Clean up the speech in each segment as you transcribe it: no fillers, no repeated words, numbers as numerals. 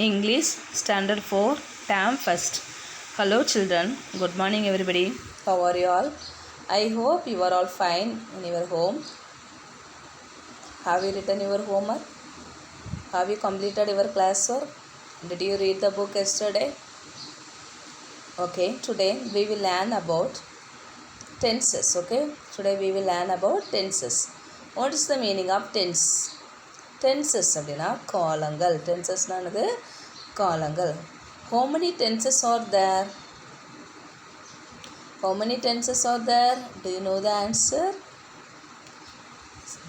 English Standard 4 Term First. Hello children, good morning everybody. How are you all? I hope you are all fine in your home. Have you written your homework? Have you completed your classwork? Did you read the book yesterday? Okay, today we will learn about tenses. Okay, today we will learn about tenses. What is the meaning of tense? Tenses அப்படின்னா காலங்கள். டென்சஸ்னானது காலங்கள். How many tenses are there? How many tenses are there? Do you know the answer?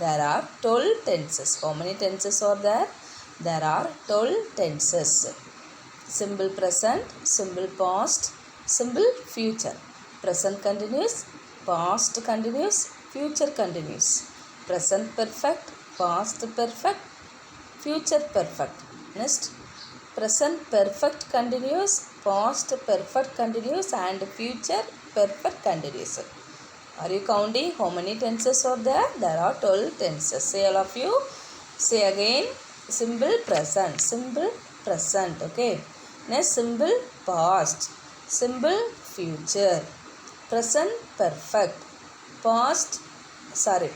There are 12 tenses. How many tenses are there? There are 12 tenses. Simple present, simple past, simple future. Present continuous, past continuous, future continuous. Present perfect, past perfect, future perfect. Next, present perfect continuous, past perfect continuous and future perfect continuous. Are you counting how many tenses are there? There are 12 tenses. Say all of you. Say again. Simple present. Simple present. Okay. Next, simple past. Simple future. Present perfect.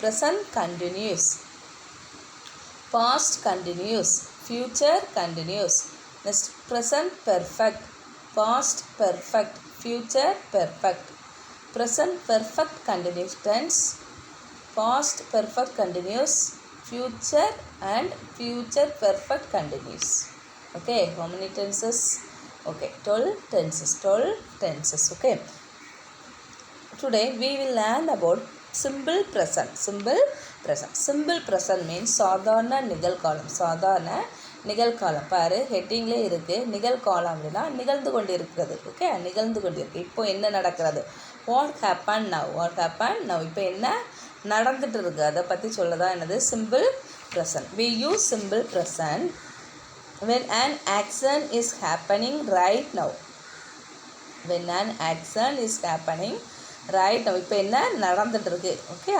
Present continuous. Past continuous. Future continuous. Next, present perfect. Past perfect. Future perfect. Present perfect continuous tense, past perfect continuous, future and future perfect continuous. Okay, how many tenses? Okay, 12 tenses. 12 tenses. Okay, today we will learn about simple present. Simple present. Simple present means சாதாரண நிகழ்காலம். சாதாரண நிகழ்காலம். பாரு ஹெட்டிங்லே இருக்குது. நிகழ்காலம் அப்படின்னா நிகழ்ந்து கொண்டு இருக்கிறது. ஓகே, நிகழ்ந்து கொண்டு இருக்குது. இப்போ என்ன நடக்கிறது? What happen now. What happen now. இப்போ என்ன நடந்துட்டு இருக்குது அதை பற்றி சொல்ல தான் என்னது simple present. We use simple present when an action is happening right now. When an action is happening right now. இப்போ என்ன நடந்துட்டு இருக்கு. Okay,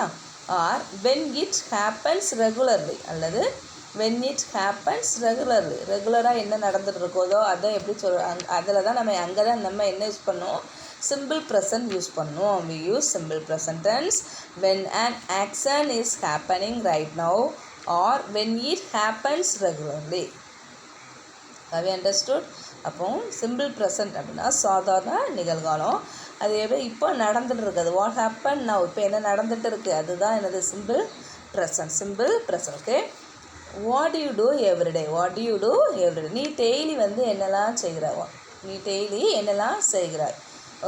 or when it happens regularly. அல்லது when it happens regularly. ரெகுலராக என்ன நடந்துட்டு இருக்கோதோ அதை எப்படி அதில் தான் அங்கே தான் நம்ம என்ன யூஸ் பண்ணுவோம்? simple present யூஸ் பண்ணுவோம். we use simple present tense when an action is happening right now or when it happens regularly. have you understood? அப்போ simple present அப்படின்னா சாதாரண நிகழ்காலம். அது எப்படி இப்போ நடந்துட்டு இருக்குது. What happen now. இப்போ என்ன நடந்துட்டு இருக்குது அதுதான் என்னது simple present. Simple present. Okay, what do you do everyday. What do you do everyday. நீ டெய்லி என்னெல்லாம் செய்கிறாய். நீ டெய்லி என்னெல்லாம் செய்கிறாய்.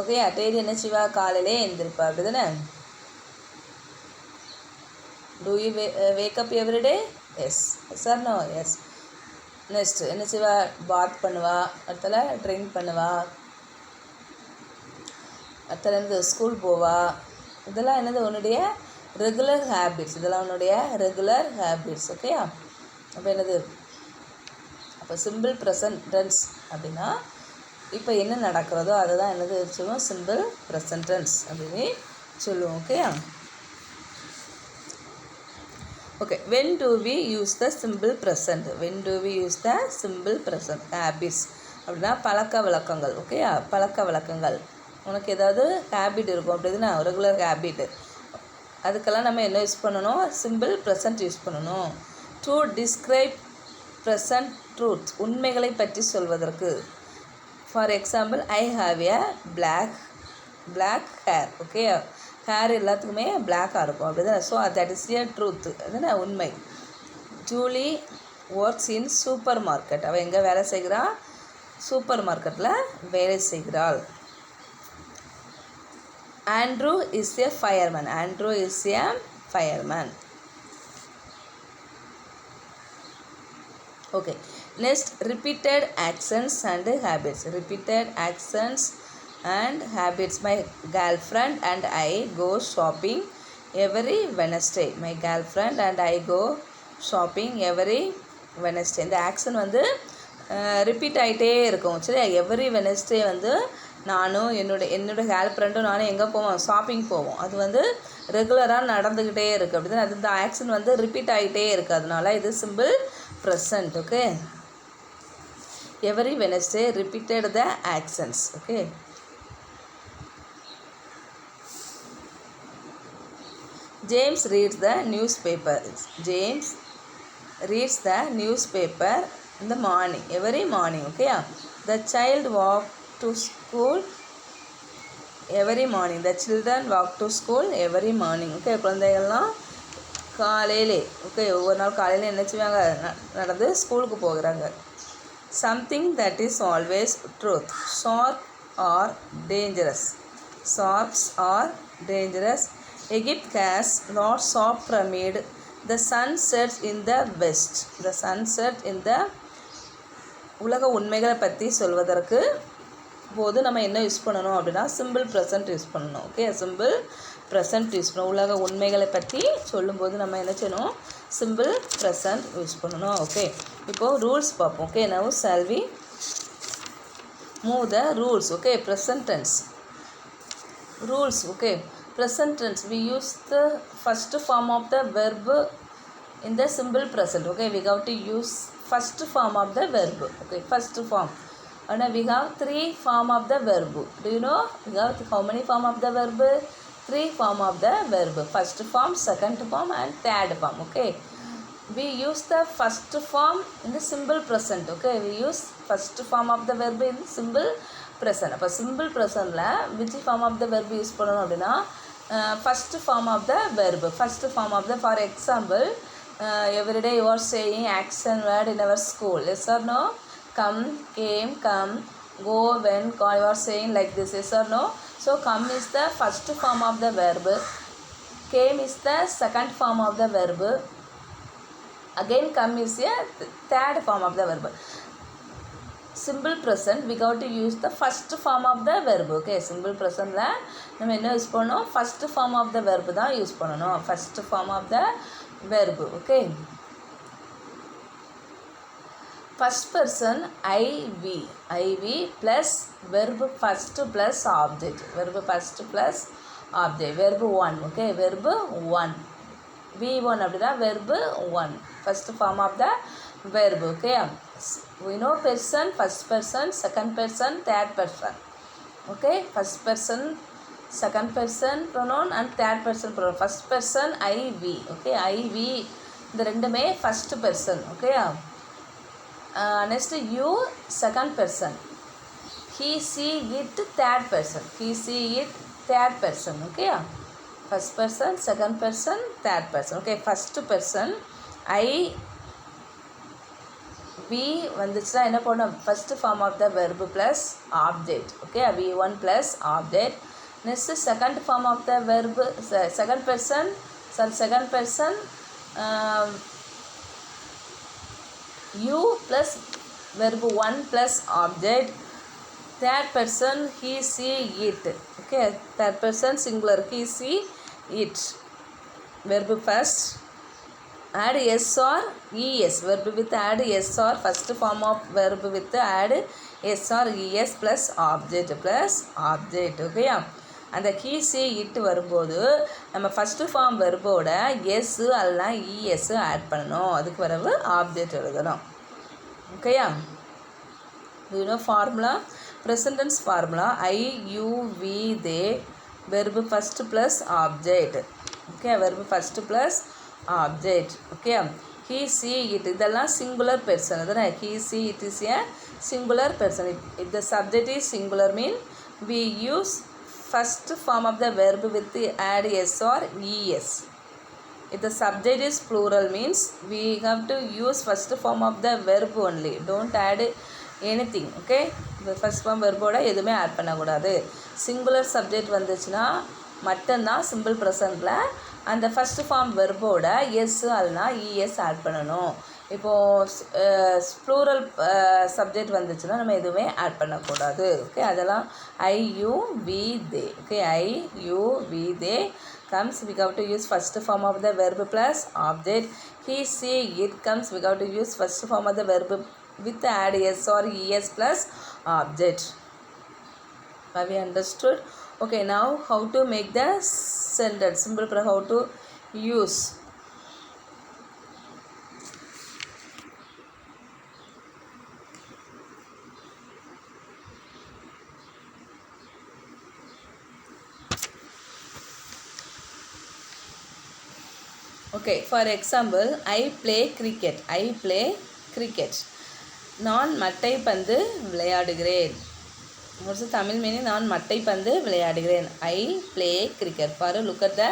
ஓகே, டெய்லி என்ன செய்வா? காலையிலே எழுந்திருப்பா, அப்படி தானே? Do you wake up everyday? Yes sir. No. Yes. Next என்ன செய்வா? பாத் பண்ணுவா. அடுத்தல ட்ரிங்க் பண்ணுவா. அடுத்தது ஸ்கூல் போவா. இதெல்லாம் என்னது உன்னுடைய ரெகுலர் ஹேபிட்ஸ். இதெல்லாம் உன்னுடைய ரெகுலர் ஹேபிட்ஸ். ஓகே, அப்போ என்னது? அப்போ சிம்பிள் ப்ரெசன்ட் டென்ஸ் அப்படின்னா இப்போ என்ன நடக்கிறதோ அதை தான் என்னது சொல்லுவோம்? சிம்பிள் ப்ரெசன்ட் டென்ஸ் அப்படின்னு சொல்லுவோம். Okay, okay. when do we use the simple present? when do we use the simple present? habits அப்படின்னா பழக்க வழக்கங்கள். ஓகே, பழக்க வழக்கங்கள். உனக்கு ஏதாவது ஹேபிட் இருக்கும் அப்படின்னா ரெகுலர் ஹேபிட், அதுக்கெல்லாம் நம்ம என்ன யூஸ் பண்ணணும்? சிம்பிள் ப்ரெசன்ட் யூஸ் பண்ணணும். To describe present truth. உண்மைகளை பற்றி சொல்வதற்கு. For example, I have a black hair. Okay, hair எல்லாத்துக்குமே பிளாக்காக இருக்கும் அப்படி தானே. So that is a truth. அதுதானே உண்மை. Julie works in super market. அவள் எங்கே வேலை செய்கிறாள்? சூப்பர் மார்க்கெட்டில் வேலை செய்கிறாள். Andrew is a fireman. Andrew is a fireman. Okay, next repeated actions and habits. Repeated actions and habits. My girlfriend and I go shopping every Wednesday. My girlfriend and I go shopping every Wednesday. இந்த action repeat ஆகிட்டே இருக்கும். சரி, every Wednesday நானும் என்னோட girl ஃப்ரெண்டும் நானும் எங்கே போவோம்? ஷாப்பிங் போவோம். அது ரெகுலராக நடந்துக்கிட்டே இருக்குது. அப்படி தான் அது இந்த ஆக்ஷன் ரிப்பீட் ஆகிட்டே இருக்குது. அதனால இது simple present. Okay, Every Wednesday repeated the accents. Okay. James reads the newspaper. James reads the newspaper in the morning. Every morning. Okay. The child walked to school every morning. The children walk to school every morning. Okay. குழந்தைகள்லாம் காலையிலே okay ஒவ்வொரு நாள் காலையில் என்ன செய்வாங்க நடந்து ஸ்கூலுக்கு போகிறாங்க. Something that is always truth. Sharp or dangerous. Sharps are dangerous. Egypt has lots of pyramid. The sun sets in the west. The sun sets in the உலக உண்மைகளை பற்றி சொல்வதற்கு போது நம்ம என்ன யூஸ் பண்ணணும் அப்படின்னா சிம்பிள் ப்ரெசன்ட் யூஸ் பண்ணணும். ஓகே சிம்பிள் ப்ரெசன்ட் யூஸ் பண்ணணும். உலக உண்மைகளை பற்றி சொல்லும்போது நம்ம என்ன செய்யணும் சிம்பிள் ப்ரெசன்ட் யூஸ் பண்ணணும். ஓகே இப்போது ரூல்ஸ் பார்ப்போம். Okay now shall we move the rules. Okay present tense rules. Okay present tense we use the first form of the verb in the simple present. Okay we have to use first form of the verb. Okay first form and we have 3 form of the verb. Do you know we have how many form of the verb? 3 form of the verb. First form, second form and third form. Okay we use the first form in the simple present. Okay we use first form of the verb in simple present. அப்போ simple presentல which form of the verb use பண்ணணும் அப்படின்னா first form of the verb. First form of the for example every day you are saying action word in our school. Yes or no? Come, came, come, go, went, call. You are saying like this. Yes or no? So come is the first form of the verb. Came is the second form of the verb. Again come is a third form of the verb. Simple present we got to use the first form of the verb. Okay simple present la நம்ம என்ன use பண்ணோம் first form of the verb தான் use பண்ணணும். first form of the verb. Okay first person IV plus verb first plus object. Verb first plus object. Verb 1. Okay verb 1 V1 அப்படின்னா verb 1 first form of the verb. Okay we know person, first person, second person, third person. Okay first person, second person pronoun and third person pronoun. First person IV. Okay IV இந்த ரெண்டுமே first person. Okay next you second person. He see it third person. He see it third person. Okay first person, second person, third person. Okay first person I V வந்துச்சுன்னா என்ன பண்ணணும் first form of the verb plus object. Okay V1 plus object. Next second form of the verb second person you plus verb 1 plus object. Third person he see it. Okay third person singular he see it. Verb first add s or es. Verb with add s or first form of verb with add s or es plus object. Okay அந்த he see it வரும்போது நம்ம first form வெர்போட S அல்லனா ES add பண்ணணும். அதுக்கு வரவு object எழுதணும். ஓகேயா you know formula present tense formula I you we they verb first plus object. Okay verb first plus object. Okay he see it இதெல்லாம் singular person. அதானே he see it is a singular person. If the subject is singular mean we use first form of the verb with add s or es. If the subject is plural means we have to use first form of the verb only. Don't add anything. Okay the first form verb ஓட எதுவுமே add பண்ணக்கூடாது. Singular subject வந்துச்சுன்னா மட்டும்தான் simple ப்ரெசண்டில் அந்த first form வெர்போட S அல்லனா ES add பண்ணணும். இப்போது ப்ளூரல் சப்ஜெக்ட் வந்துச்சுன்னா நம்ம எதுவுமே ஆட் பண்ணக்கூடாது. ஓகே அதெல்லாம் I you we they. Okay I you we they comes we have to use first form of the verb plus object. He see it comes we have to use first form of the verb with add s or es plus object. Have you understood? Okay now how to make the sentence simple. How to use Okay, for example, I play cricket. I play cricket. நான் மட்டைப்பந்து விளையாடுகிறேன். What's the Tamil meaning? நான் மட்டைப்பந்து விளையாடுகிறேன். I play cricket. For look at the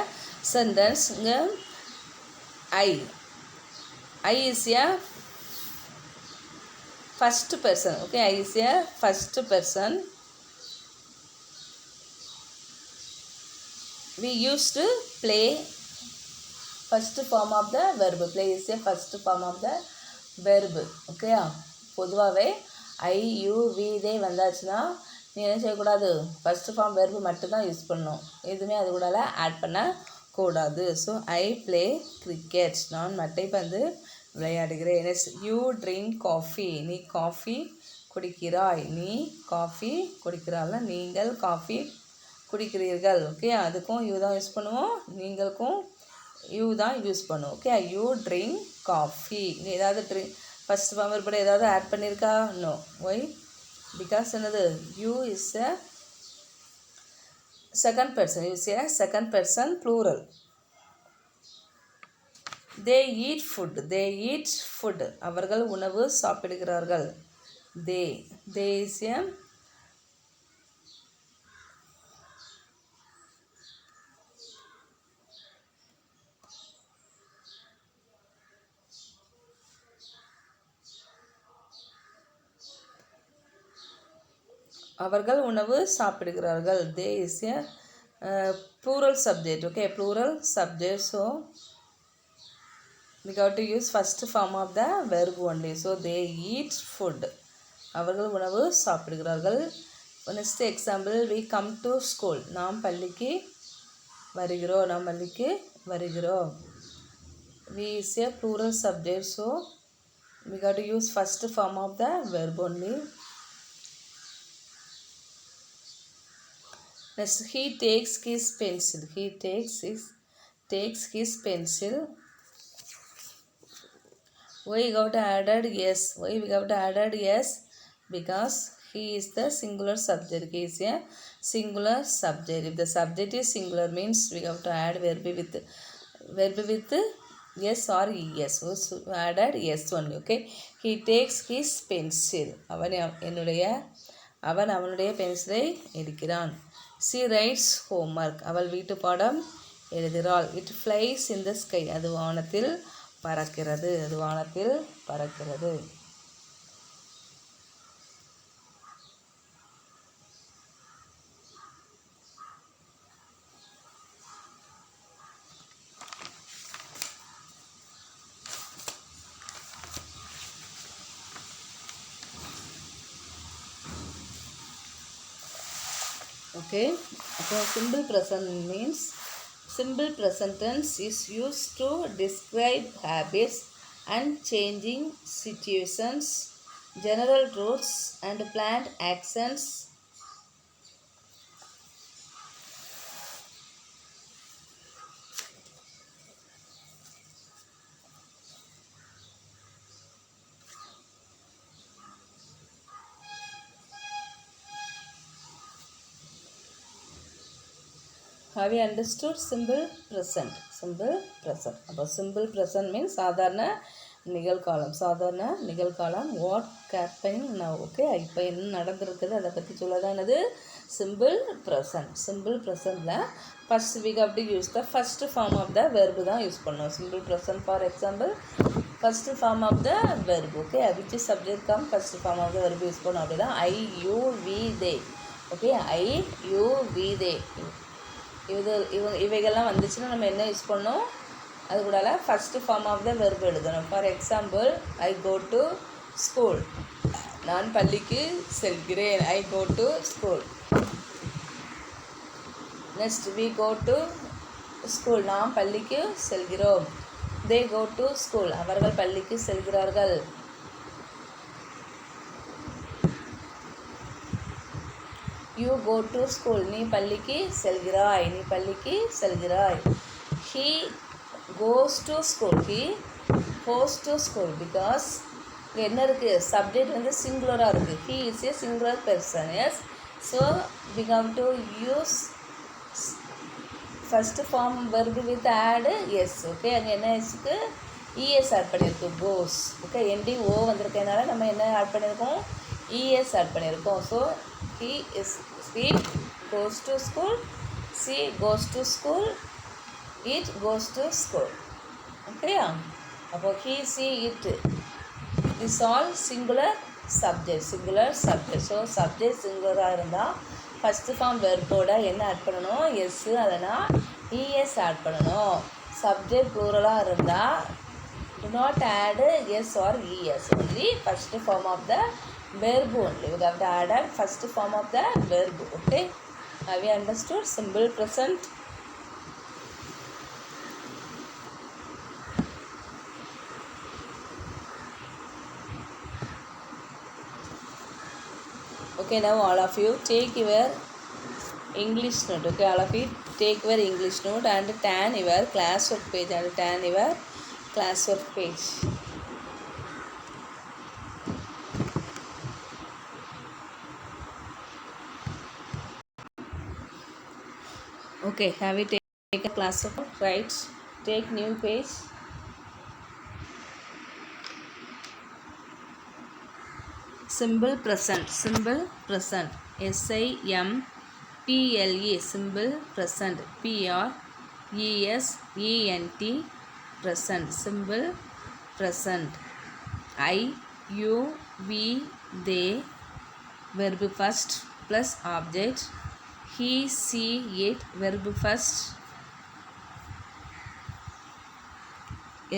sentence. I is a first person. Okay, I is a first person. We used to play. First form of the verb. Play is a first form of the verb. Okay, பொதுவாகவே ஐ you we தே வந்தாச்சுன்னா நீ என்ன செய்யக்கூடாது, first form verb மட்டும்தான் use பண்ணணும், எதுவுமே அது கூட ஆட் பண்ணக்கூடாது. ஸோ ஐ ப்ளே கிரிக்கெட், நான் மட்டைப்பந்து விளையாடுகிறேன். நெக்ஸ்ட் யூ ட்ரிங்க் காஃபி, நீ காஃபி குடிக்கிறாய். நீ காஃபி குடிக்கிறாள்னா நீங்கள் காஃபி குடிக்கிறீர்கள். ஓகே, அதுக்கும் யூ தான் யூஸ் பண்ணுவோம், நீங்களுக்கும் யூ தான் யூஸ் பண்ணுவோம். Okay, you drink coffee. நீ ஏதாவது ஃபஸ்ட் ஃபார்ம் வெர்போட ஏதாவது ஆட் பண்ணியிருக்கா? நோ. ஒய்? பிகாஸ் என்னது, you is a second person, you is a second person plural. They eat food, they eat food, அவர்கள் உணவு சாப்பிடுகிறார்கள். தே இஸ் எ அவர்கள் உணவு சாப்பிடுகிறார்கள். They is a plural subject. Okay, plural subject. So we got to use first form of the verb only. So they eat food, அவர்கள் உணவு சாப்பிடுகிறார்கள். Next example, we come to school, நாம் பள்ளிக்கு வருகிறோம், நாம் பள்ளிக்கு வருகிறோம். we is a plural subject, so we got to use first form of the verb only. Next, he takes his pencil, he takes his pencil. Why we got added yes? Why we got added yes? Because he is the singular subject. He is a singular subject. If the subject is singular, means we have to add verb with yes or es. So added yes only. Okay, he takes his pencil. அவன் அவனுடைய பென்சிலை எடுக்கிறான். she writes homework, அவள் வீட்டு பாடம் எழுதுகிறாள். it flies in the sky, அது வானத்தில் பறக்கிறது, அது வானத்தில் பறக்கிறது. Okay, so simple present means, simple present tense is used to describe habits and changing situations, general truths and planned actions. Have you understood simple present? Simple present. About simple present means சாதாரண நிகழ்காலம், சாதாரண நிகழ்காலம். What happening now. Okay, இப்போ என்ன நடந்திருக்குது அதை பற்றி சொல்லதானது சிம்பிள் ப்ரெசன்ட். சிம்பிள் ப்ரெசண்டில் first we have to use the first form of the verb தான் யூஸ் பண்ணோம். Simple present for example first form of the verb. Okay, which subject come first form of the verb use பண்ணோம் அப்படின்னா I you we they. Okay, I you we they இவைகள்லாம் வந்துச்சுன்னா நம்ம என்ன use பண்ணோம், அது கூட first form of the verb எழுதணும். For example, I go to school, நான் பள்ளிக்கு செல்கிறேன். I go to school. Next, we go to school, நாம் பள்ளிக்கு செல்கிறோம். தே கோ டு ஸ்கூல், அவர்கள் பள்ளிக்கு செல்கிறார்கள். யூ கோ டு ஸ்கூல், நீ பள்ளிக்கு செல்கிறாய், நீ பள்ளிக்கு செல்கிறாய். He goes to school, he goes to school. Because என்ன இருக்குது, சப்ஜெக்ட் வந்து சிங்குலராக இருக்குது. He is a singular person. Yes, so we have to use first form verb with add S. Okay, அங்கே என்ன எஸ்க்கு இஎஸ் ஆட் பண்ணியிருக்கோம், கோஸ். ஓகே, எண்டிங் ஓ வந்திருக்கனால நம்ம என்ன ஆட் பண்ணியிருக்கோம், இஎஸ் ஆட் பண்ணியிருக்கோம். So he goes to school, she goes to school, it goes to school. ஓகேயா? அப்போ he she it this all singular subject. So subject சிங்குலராக இருந்தால் ஃபஸ்ட்டு ஃபார்ம் வெர்போட என்ன ஆட் பண்ணணும், எஸ்ஸு, அதனால் இஎஸ் ஆட் பண்ணணும். சப்ஜெக்ட் ப்ளூரலாக இருந்தால் do not add yes or es, only first form of the verb only. We have to add first form of the verb. Okay, have you understood? Simple present. Okay, now all of you take your English note. Okay, all of you take your English note and turn your classwork page and turn your classwork page. Okay, have you take a classwork? Right, take new page. Simple present, SIMPLE, simple present, PRESENT, present, simple present. I, you, we, they, verb first plus object. He, she, it, verb first,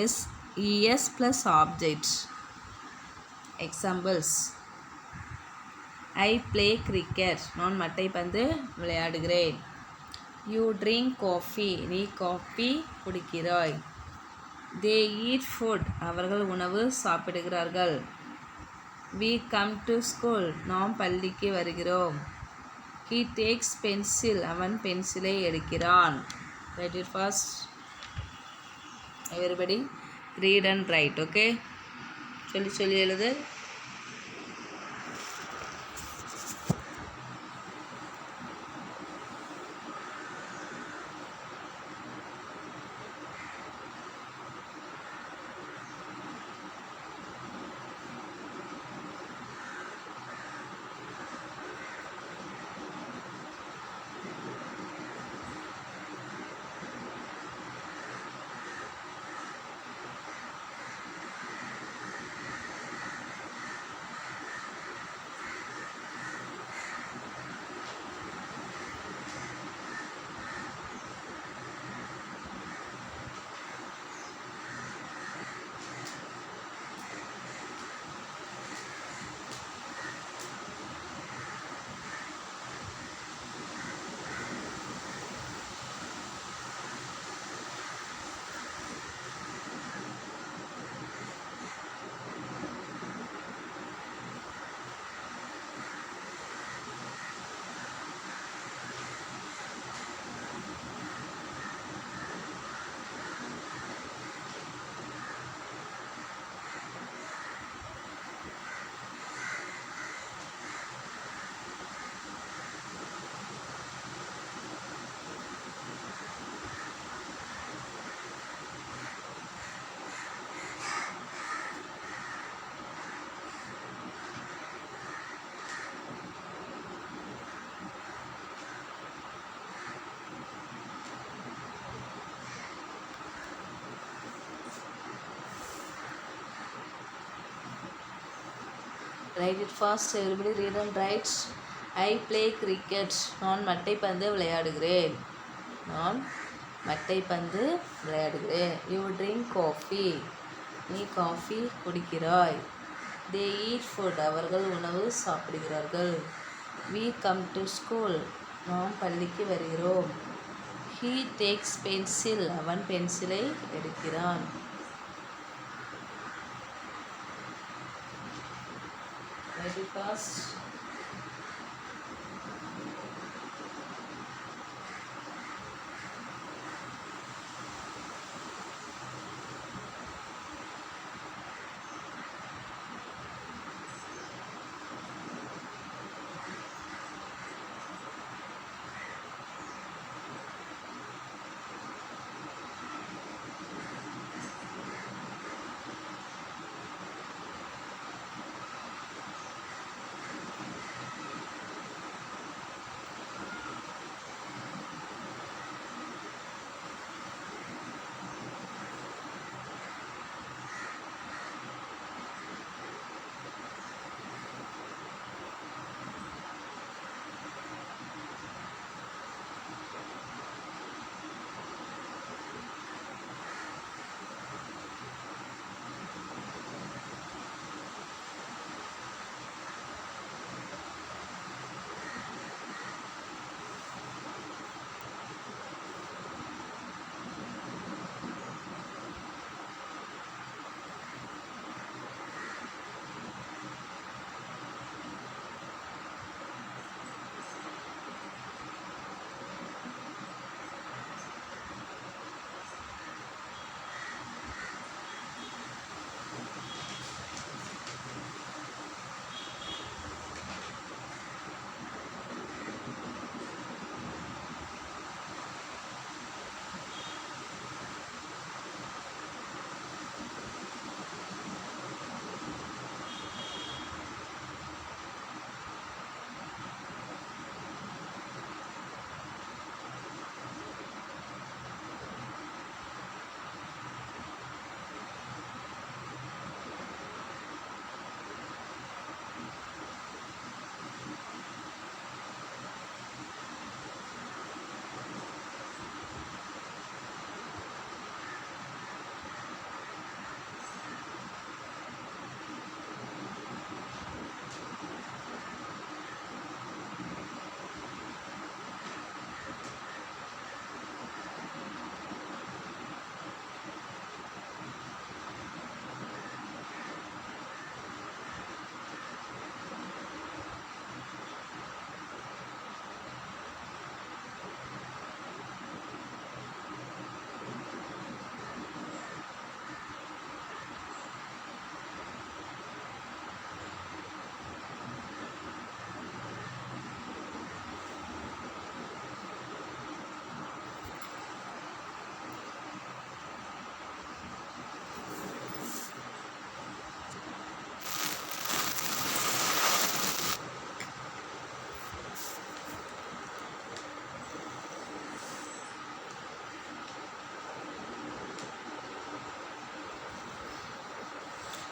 es plus object. Examples: I play cricket, நான் மட்டைப்பந்து விளையாடுகிறேன். You drink coffee, நீ coffee குடிக்கிறாய். They eat food, அவர்கள் உணவு சாப்பிடுகிறார்கள். We come to school, நாம் பள்ளிக்கு வருகிறோம். He takes pencil, அவன் பென்சிலை எடுக்கிறான். Write it fast. Everybody read and write. Okay, சொல்லி எழுது. Write it fast. Everybody read and write. I play cricket, நான் மட்டைப்பந்து விளையாடுகிறேன். You drink coffee, நீ காஃபி குடிக்கிறாய். They eat food, அவர்கள் உணவு சாப்பிடுகிறார்கள். We come to school, நாம் பள்ளிக்கு வருகிறோம். He takes pencil, அவன் பென்சிலை எடுக்கிறான். Very fast.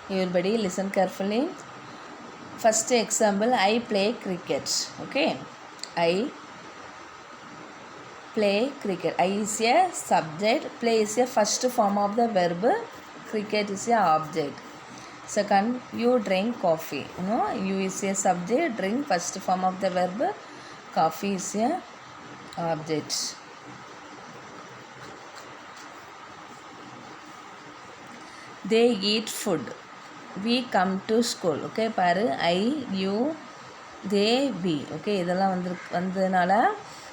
Everybody listen carefully. First example, I play cricket. Okay. I play cricket. I is a subject. Play is a first form of the verb. Cricket is a object. Second, you drink coffee. You is a subject. Drink first form of the verb. Coffee is a object. They eat food. We come to school. Okay, பாரு I, you, they, we. Okay, இதெல்லாம் வந்ததுனால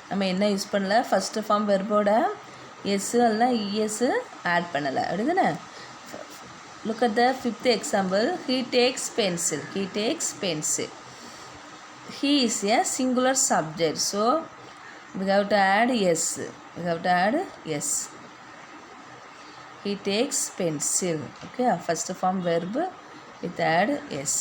நம்ம என்ன use பண்ணல, first form வெர்போட S அல்ல ES add பண்ணலை, அப்படி தானே. Look at the fifth example. He takes pencil. He takes pencil. He is a singular subject. So, we have to add yes. We have to add yes. He takes pencil. Okay, first form verb with add yes.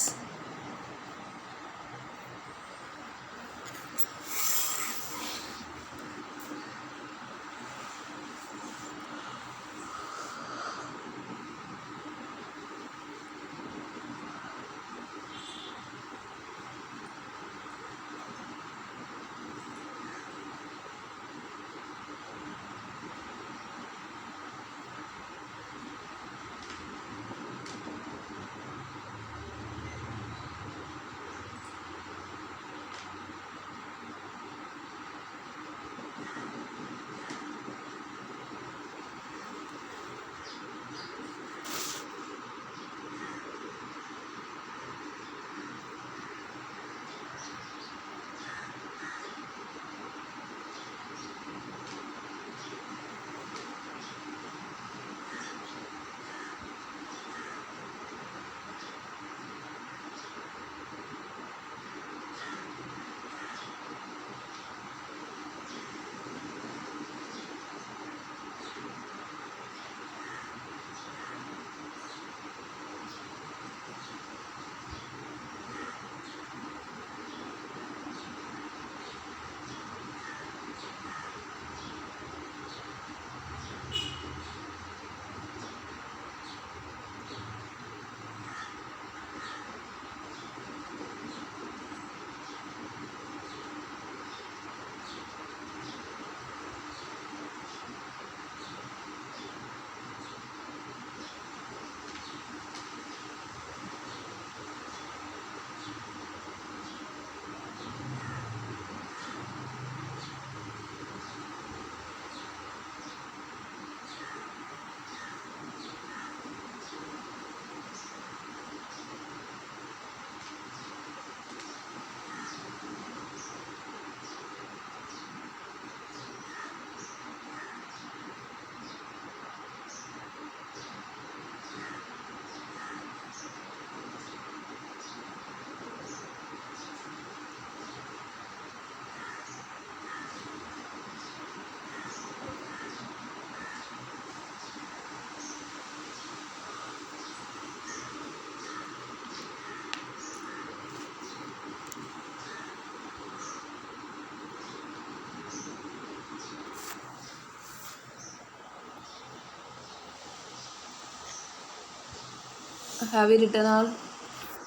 Have you written all?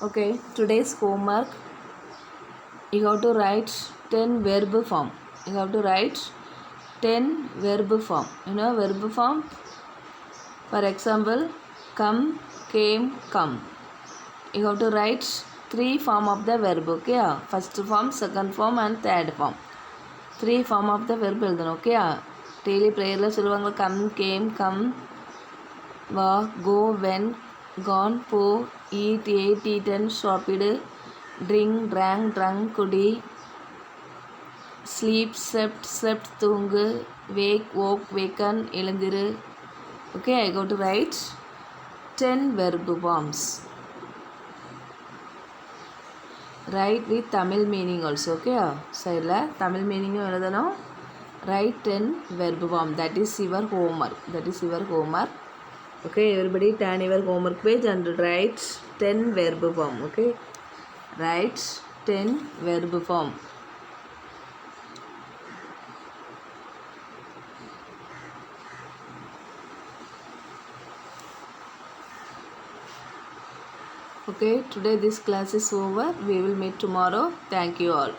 Okay, today's homework. You have to write 10 verb form. You have to write 10 verb form. Verb form. For example, come, came, come. You have to write 3 form of the verb. Okay, first form, second form and third form. 3 form of the verb எழுதணும். Okay, daily prayerல சொல்லுவாங்க come, came, come, walk, go, went, gone, po, eat, ate, eaten, shopped, drink, drank, drunk, குடி, sleep, slept, slept, தூங்கு, wake, woke, waken, எழுந்திரு. Okay, I go to write 10 verb forms. Write with Tamil meaning also. Okay, side la Tamil meaning எழுதணும். Write 10 verb form. That is your homework. Okay, everybody turn your homework page and write 10 verb form. Okay, write 10 verb form. Okay, today this class is over. We will meet tomorrow. Thank you all.